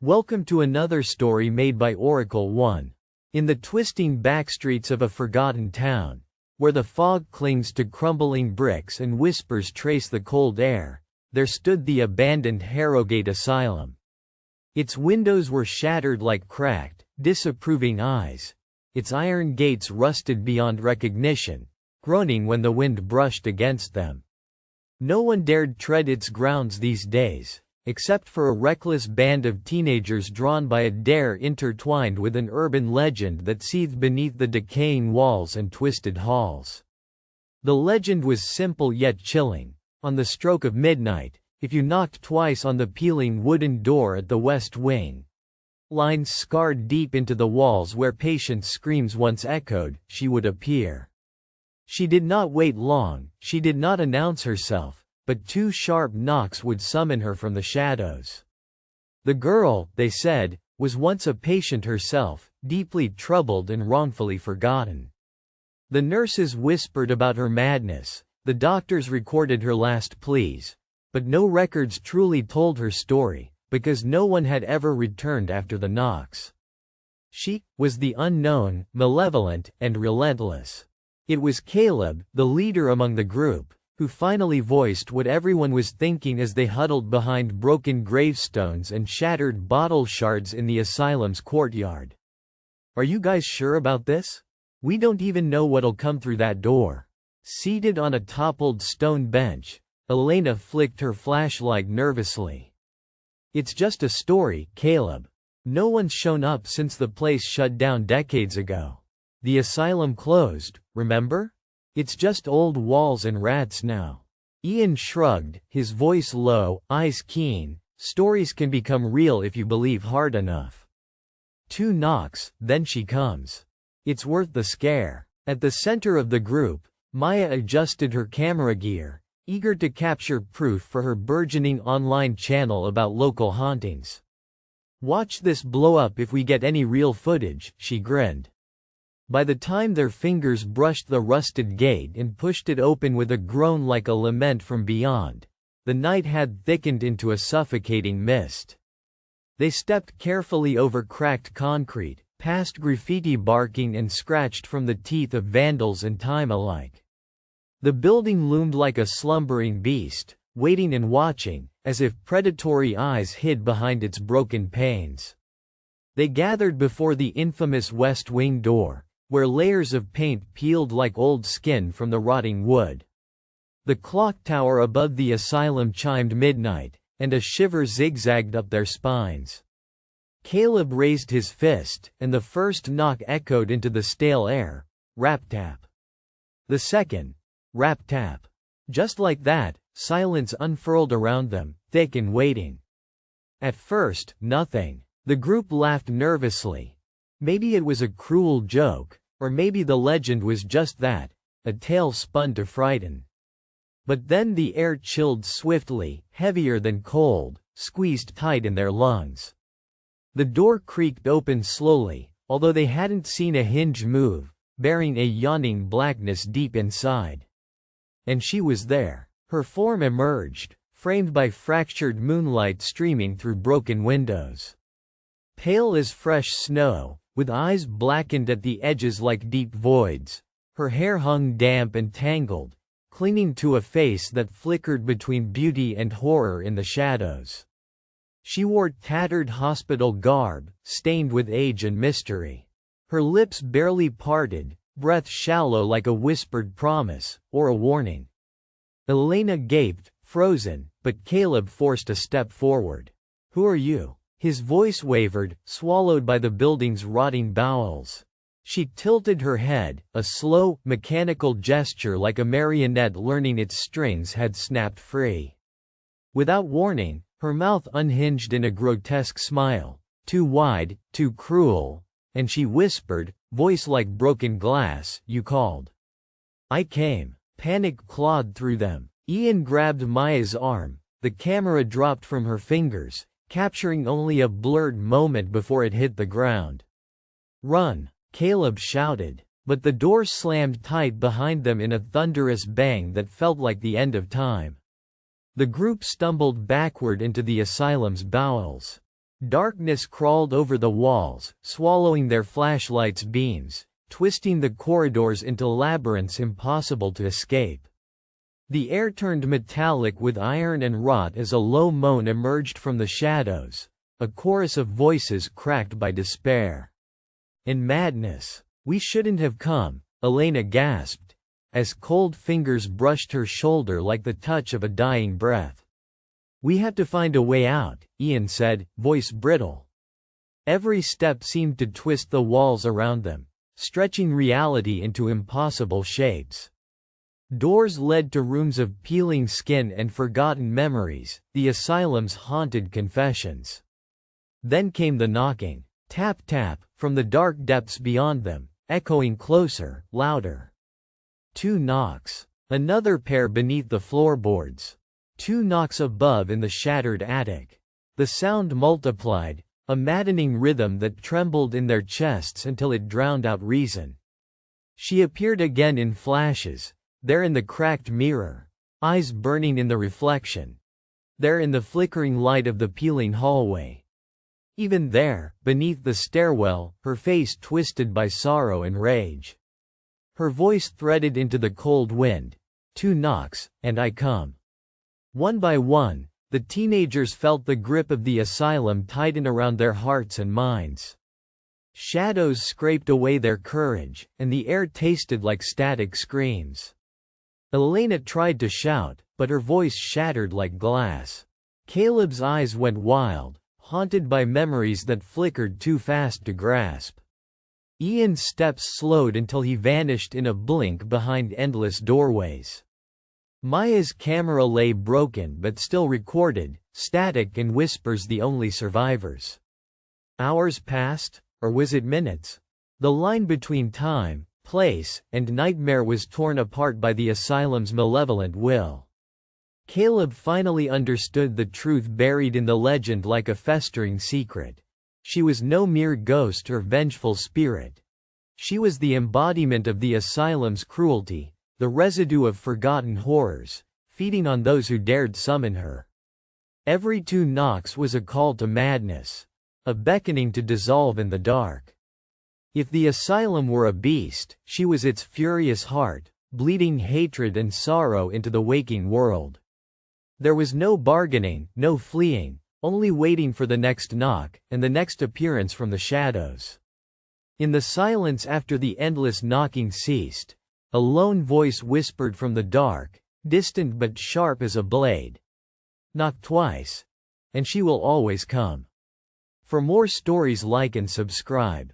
Welcome to another story made by Oracle One. In the twisting backstreets of a forgotten town, where the fog clings to crumbling bricks and whispers trace the cold air, there stood the abandoned Harrogate Asylum. Its windows were shattered like cracked, disapproving eyes, its iron gates rusted beyond recognition, groaning when the wind brushed against them. No one dared tread its grounds these days, except for a reckless band of teenagers drawn by a dare intertwined with an urban legend that seethed beneath the decaying walls and twisted halls. The legend was simple yet chilling. On the stroke of midnight, if you knocked twice on the peeling wooden door at the west wing, lines scarred deep into the walls where patients' screams once echoed, she would appear. She did not wait long, she did not announce herself, but two sharp knocks would summon her from the shadows. The girl, they said, was once a patient herself, deeply troubled and wrongfully forgotten. The nurses whispered about her madness, the doctors recorded her last pleas, but no records truly told her story, because no one had ever returned after the knocks. She was the unknown, malevolent, and relentless. It was Caleb, the leader among the group, who finally voiced what everyone was thinking as they huddled behind broken gravestones and shattered bottle shards in the asylum's courtyard. "Are you guys sure about this? We don't even know what'll come through that door." Seated on a toppled stone bench, Elena flicked her flashlight nervously. "It's just a story, Caleb. No one's shown up since the place shut down decades ago. The asylum closed, remember? It's just old walls and rats now." Ian shrugged, his voice low, eyes keen. "Stories can become real if you believe hard enough. Two knocks, then she comes. It's worth the scare." At the center of the group, Maya adjusted her camera gear, eager to capture proof for her burgeoning online channel about local hauntings. "Watch this blow up if we get any real footage," she grinned. By the time their fingers brushed the rusted gate and pushed it open with a groan like a lament from beyond, the night had thickened into a suffocating mist. They stepped carefully over cracked concrete, past graffiti barking and scratched from the teeth of vandals and time alike. The building loomed like a slumbering beast, waiting and watching, as if predatory eyes hid behind its broken panes. They gathered before the infamous West Wing door, where layers of paint peeled like old skin from the rotting wood. The clock tower above the asylum chimed midnight, and a shiver zigzagged up their spines. Caleb raised his fist, and the first knock echoed into the stale air. Rap-tap. The second. Rap-tap. Just like that, silence unfurled around them, thick and waiting. At first, nothing. The group laughed nervously. Maybe it was a cruel joke, or maybe the legend was just that, a tale spun to frighten. But then the air chilled swiftly, heavier than cold, squeezed tight in their lungs. The door creaked open slowly, although they hadn't seen a hinge move, bearing a yawning blackness deep inside. And she was there. Her form emerged, framed by fractured moonlight streaming through broken windows. Pale as fresh snow, with eyes blackened at the edges like deep voids, her hair hung damp and tangled, clinging to a face that flickered between beauty and horror in the shadows. She wore tattered hospital garb, stained with age and mystery. Her lips barely parted, breath shallow like a whispered promise, or a warning. Elena gaped, frozen, but Caleb forced a step forward. "Who are you?" His voice wavered, swallowed by the building's rotting bowels. She tilted her head, a slow, mechanical gesture like a marionette learning its strings had snapped free. Without warning, her mouth unhinged in a grotesque smile, too wide, too cruel, and she whispered, voice like broken glass, "You called." "I came." Panic clawed through them. Ian grabbed Maya's arm, the camera dropped from her fingers, capturing only a blurred moment before it hit the ground. "Run!" Caleb shouted, but the door slammed tight behind them in a thunderous bang that felt like the end of time. The group stumbled backward into the asylum's bowels. Darkness crawled over the walls, swallowing their flashlights' beams, twisting the corridors into labyrinths impossible to escape. The air turned metallic with iron and rot as a low moan emerged from the shadows, a chorus of voices cracked by despair and madness. "We shouldn't have come," Elena gasped, as cold fingers brushed her shoulder like the touch of a dying breath. "We have to find a way out," Ian said, voice brittle. Every step seemed to twist the walls around them, stretching reality into impossible shapes. Doors led to rooms of peeling skin and forgotten memories, the asylum's haunted confessions. Then came the knocking. Tap tap, from the dark depths beyond them, echoing closer, louder. 2 knocks. Another pair beneath the floorboards. 2 knocks above in the shattered attic. The sound multiplied, a maddening rhythm that trembled in their chests until it drowned out reason. She appeared again in flashes, there in the cracked mirror, eyes burning in the reflection. There in the flickering light of the peeling hallway. Even there, beneath the stairwell, her face twisted by sorrow and rage. Her voice threaded into the cold wind. 2 knocks, and I come. One by one, the teenagers felt the grip of the asylum tighten around their hearts and minds. Shadows scraped away their courage, and the air tasted like static screams. Elena tried to shout, but her voice shattered like glass. Caleb's eyes went wild, haunted by memories that flickered too fast to grasp. Ian's steps slowed until he vanished in a blink behind endless doorways. Maya's camera lay broken but still recorded, static and whispers the only survivors. Hours passed, or was it minutes? The line between time, place, and nightmare was torn apart by the asylum's malevolent will. Caleb finally understood the truth buried in the legend like a festering secret. She was no mere ghost or vengeful spirit. She was the embodiment of the asylum's cruelty, the residue of forgotten horrors, feeding on those who dared summon her. Every 2 knocks was a call to madness, a beckoning to dissolve in the dark. If the asylum were a beast, she was its furious heart, bleeding hatred and sorrow into the waking world. There was no bargaining, no fleeing, only waiting for the next knock, and the next appearance from the shadows. In the silence after the endless knocking ceased, a lone voice whispered from the dark, distant but sharp as a blade. "Knock twice, and she will always come." For more stories, like and subscribe.